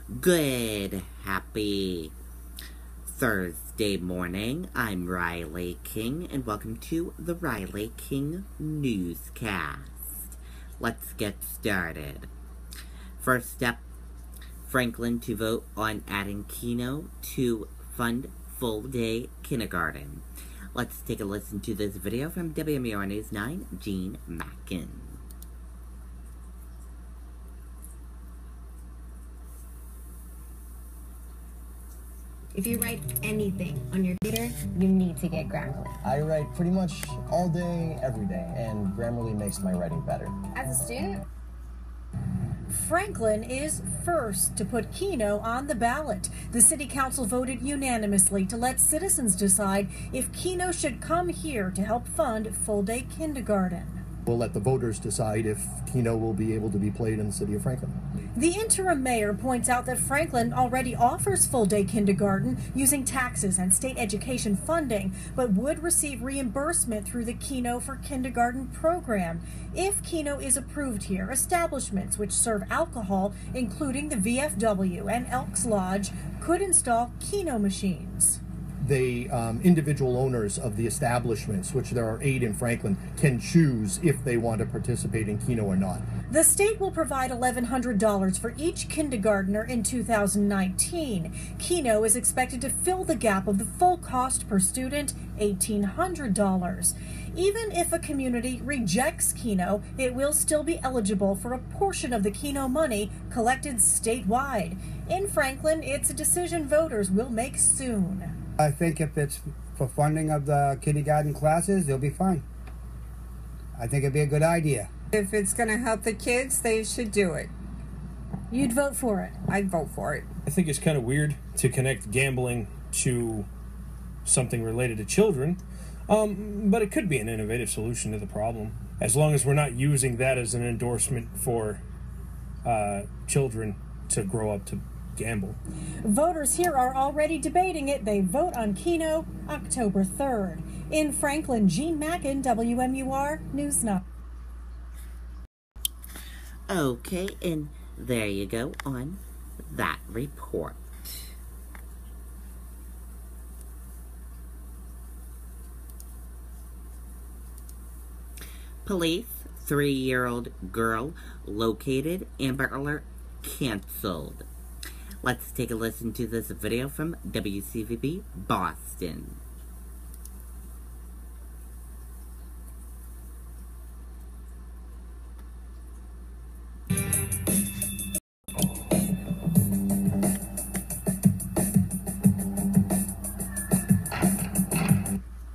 Good, happy Thursday morning. I'm Riley King, and welcome to the Riley King Newscast. Let's get started. First up, Franklin to vote on adding Keno to fund full-day kindergarten. Let's take a listen to this video from WMUR News 9, Gene Mackin. If you write anything on your computer, you need to get Grammarly. I write pretty much all day, every day, and Grammarly makes my writing better. As a student, Franklin is first to put Keno on the ballot. The city council voted unanimously to let citizens decide if Keno should come here to help fund full-day kindergarten. We'll let the voters decide if Keno will be able to be played in the city of Franklin. The interim mayor points out that Franklin already offers full-day kindergarten using taxes and state education funding, but would receive reimbursement through the Keno for Kindergarten program. If Keno is approved here, establishments which serve alcohol, including the VFW and Elks Lodge, could install Keno machines. The individual owners of the establishments, which there are 8 in Franklin, can choose if they want to participate in Keno or not. The state will provide $1,100 for each kindergartner in 2019. Keno is expected to fill the gap of the full cost per student, $1,800. Even if a community rejects Keno, it will still be eligible for a portion of the Keno money collected statewide. In Franklin, it's a decision voters will make soon. I think if it's for funding of the kindergarten classes, they'll be fine. I think it'd be a good idea. If it's going to help the kids, they should do it. You'd vote for it? I'd vote for it. I think it's kind of weird to connect gambling to something related to children, but it could be an innovative solution to the problem, as long as we're not using that as an endorsement for children to grow up to gamble. Voters here are already debating it. They vote on Keno October 3rd. In Franklin, Gene Mackin, WMUR News 9. Okay, and there you go on that report. Police, 3-year-old girl located, Amber Alert canceled. Let's take a listen to this video from WCVB Boston.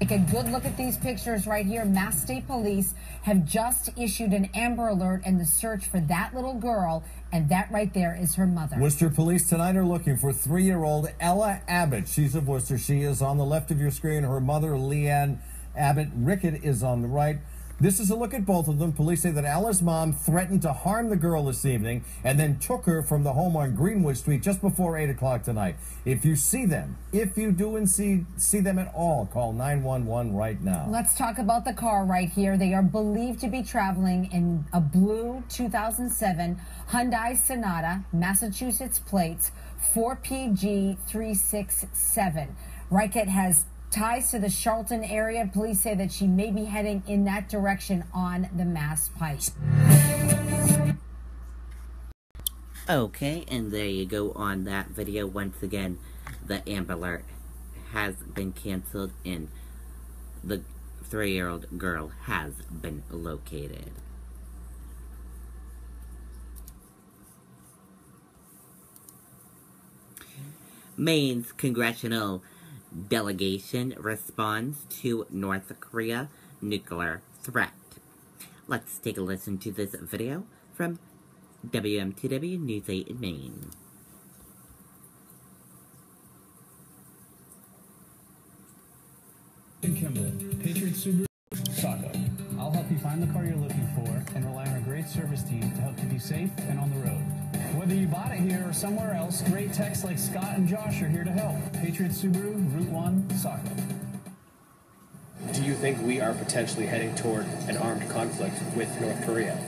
Take a good look at these pictures right here. Mass State Police have just issued an Amber Alert in the search for that little girl, and that right there is her mother. Worcester Police tonight are looking for 3-year-old Ella Abbott. She's of Worcester. She is on the left of your screen. Her mother, Leanne Abbott Rickett, is on the right. This is a look at both of them. Police say that Ella's mom threatened to harm the girl this evening and then took her from the home on Greenwood Street just before 8 o'clock tonight. If you see them, if you do and see them at all, call 911 right now. Let's talk about the car right here. They are believed to be traveling in a blue 2007 Hyundai Sonata, Massachusetts plates, 4PG367. Rickett has ties to the Charlton area. Police say that she may be heading in that direction on the Mass Pike. Okay, and there you go on that video. Once again, the Amber Alert has been canceled and the 3-year-old girl has been located. Maine's congressional delegation responds to North Korea nuclear threat. Let's take a listen to this video from WMTW News 8 in Maine. Kimball, Patriot Subaru, Saco. I'll help you find the car you're looking for and rely on a great service team to help keep you safe and on the road. Whether you bought it here or somewhere else, great techs like Scott and Josh are here to help. Patriot Subaru, Route 1, Saco. Do you think we are potentially heading toward an armed conflict with North Korea?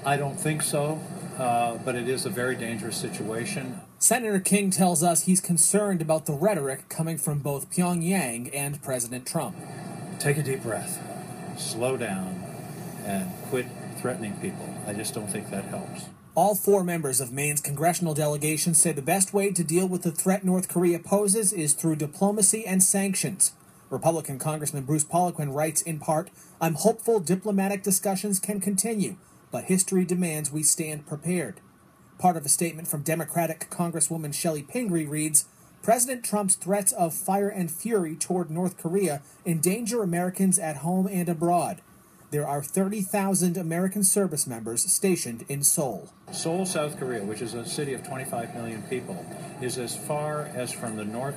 I don't think so. but it is a very dangerous situation. Senator King tells us he's concerned about the rhetoric coming from both Pyongyang and President Trump. Take a deep breath, slow down, and quit threatening people. I just don't think that helps. All 4 members of Maine's congressional delegation say the best way to deal with the threat North Korea poses is through diplomacy and sanctions. Republican Congressman Bruce Poliquin writes in part, "I'm hopeful diplomatic discussions can continue, but history demands we stand prepared." Part of a statement from Democratic Congresswoman Shelley Pingree reads, "President Trump's threats of fire and fury toward North Korea endanger Americans at home and abroad. There are 30,000 American service members stationed in Seoul." Seoul, South Korea, which is a city of 25 million people, is as far as from the North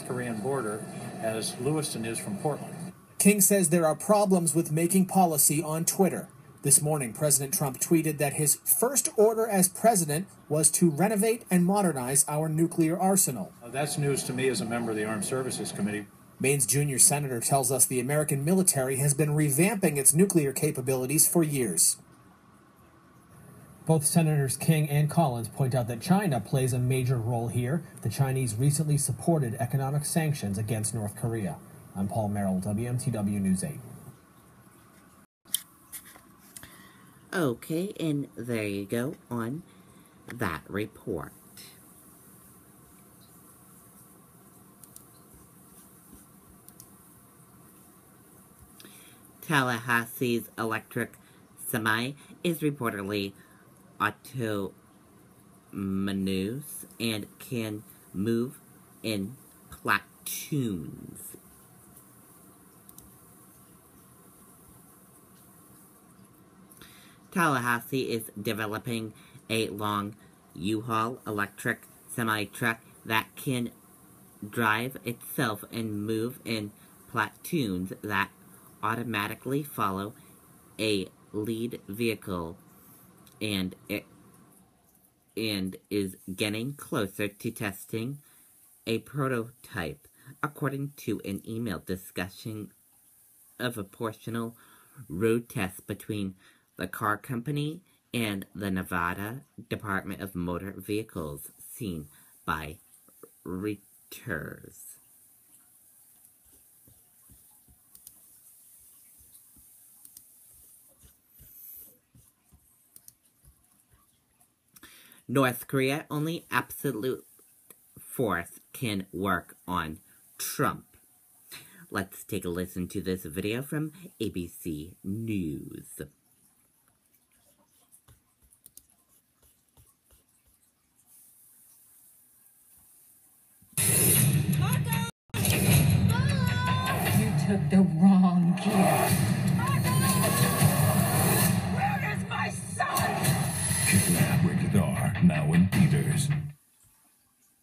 Korean border as Lewiston is from Portland. King says there are problems with making policy on Twitter. This morning, President Trump tweeted that his first order as president was to renovate and modernize our nuclear arsenal. That's news to me as a member of the Armed Services Committee. Maine's junior senator tells us the American military has been revamping its nuclear capabilities for years. Both Senators King and Collins point out that China plays a major role here. The Chinese recently supported economic sanctions against North Korea. I'm Paul Merrill, WMTW News 8. Okay, and there you go on that report. Tallahassee's electric semi is reportedly autonomous and can move in platoons. Tallahassee is developing a long U-Haul electric semi-truck that can drive itself and move in platoons that automatically follow a lead vehicle, and is getting closer to testing a prototype, according to an email discussion of a portional road test between the car company and the Nevada Department of Motor Vehicles, seen by Reuters. North Korea, only absolute force can work on Trump. Let's take a listen to this video from ABC News. You took the wrong gear. Where is my son? Kidnap Rated R, now in theaters.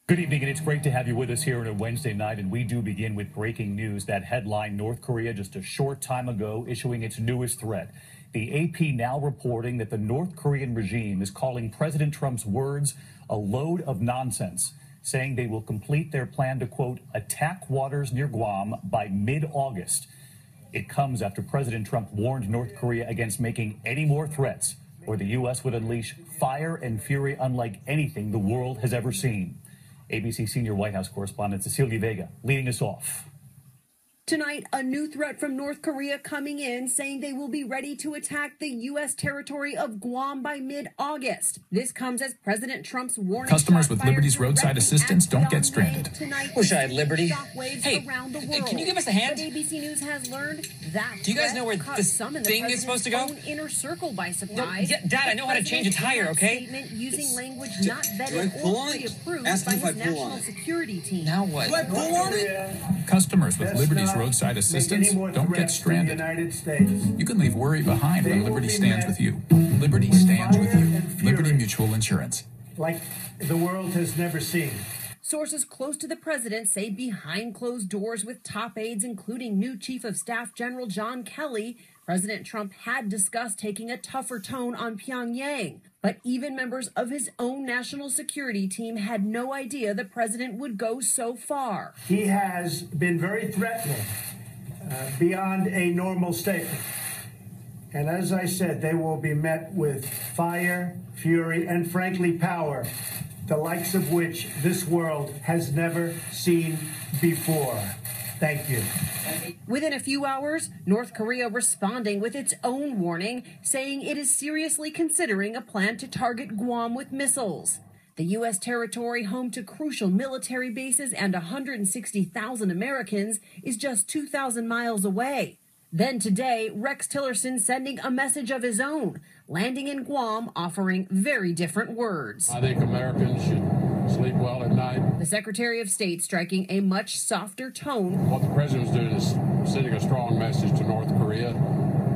Good evening, and it's great to have you with us here on a Wednesday night, and we do begin with breaking news. That headline, North Korea just a short time ago issuing its newest threat. The AP now reporting that the North Korean regime is calling President Trump's words a load of nonsense, saying they will complete their plan to, quote, attack waters near Guam by mid-August. It comes after President Trump warned North Korea against making any more threats, or the U.S. would unleash fire and fury unlike anything the world has ever seen. ABC senior White House correspondent Cecilia Vega leading us off. Tonight, a new threat from North Korea coming in, saying they will be ready to attack the U.S. territory of Guam by mid-August. This comes as President Trump's warning. Customers with Liberty's roadside assistance don't get stranded. Wish I had Liberty. Hey, can you give us a hand? But ABC News has learned that do you guys know where this thing is supposed to go? Inner circle by surprise. Yeah, Dad, I know how to change a tire, okay? Statement using language not vetted or pre-approved by his national security team. Now what? Do I pull on it? Customers with Liberty's roadside assistance don't get stranded. You can leave worry behind when Liberty stands with you. Liberty stands with you. Liberty Mutual Insurance. Like the world has never seen. Sources close to the president say behind closed doors with top aides, including new Chief of Staff General John Kelly, President Trump had discussed taking a tougher tone on Pyongyang. But even members of his own national security team had no idea the president would go so far. He has been very threatening, beyond a normal statement. And as I said, they will be met with fire, fury, and frankly, power, the likes of which this world has never seen before. Thank you. Within a few hours, North Korea responding with its own warning, saying it is seriously considering a plan to target Guam with missiles. The U.S. territory, home to crucial military bases and 160,000 Americans, is just 2,000 miles away. Then today, Rex Tillerson sending a message of his own, landing in Guam, offering very different words. I think Americans should sleep well at night. The Secretary of State striking a much softer tone. What the president's doing is sending a strong message to North Korea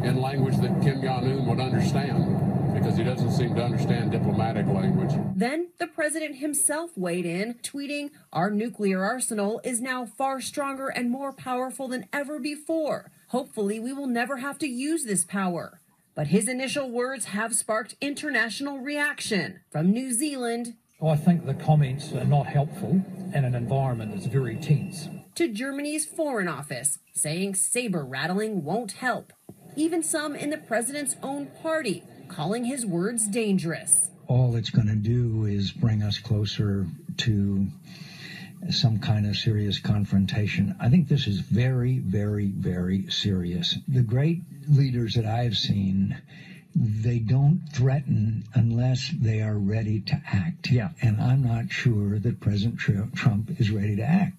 in language that Kim Jong-un would understand, because he doesn't seem to understand diplomatic language. Then the president himself weighed in, tweeting, "Our nuclear arsenal is now far stronger and more powerful than ever before. Hopefully we will never have to use this power." But his initial words have sparked international reaction. From New Zealand, I think the comments are not helpful in an environment that's very tense. To Germany's Foreign Office, saying saber rattling won't help. Even some in the president's own party, calling his words dangerous. All it's going to do is bring us closer to some kind of serious confrontation. I think this is very, very, very serious. The great leaders that I've seen, they don't threaten unless they are ready to act. Yeah. And I'm not sure that President Trump is ready to act.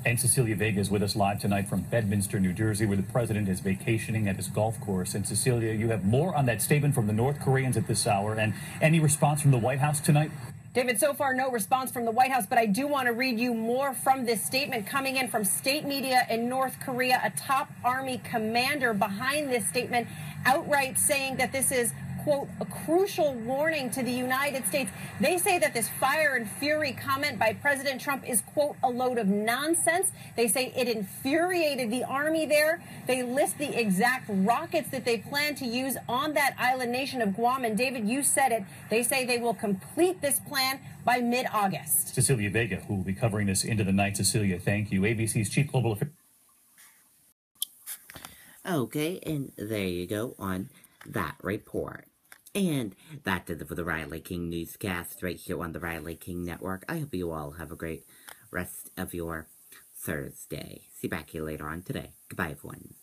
And Cecilia Vega is with us live tonight from Bedminster, New Jersey, where the president is vacationing at his golf course. And Cecilia, you have more on that statement from the North Koreans at this hour. And any response from the White House tonight? David, so far no response from the White House, but I do want to read you more from this statement coming in from state media in North Korea. A top army commander behind this statement outright saying that this is, quote, a crucial warning to the United States. They say that this fire and fury comment by President Trump is, quote, a load of nonsense. They say it infuriated the army there. They list the exact rockets that they plan to use on that island nation of Guam. And David, you said it. They say they will complete this plan by mid-August. Cecilia Vega, who will be covering this into the night. Cecilia, thank you. ABC's Chief Global Affairs. Okay, and there you go on that report. And that did it for the Riley King Newscast right here on the Riley King Network. I hope you all have a great rest of your Thursday. See you back here later on today. Goodbye, everyone.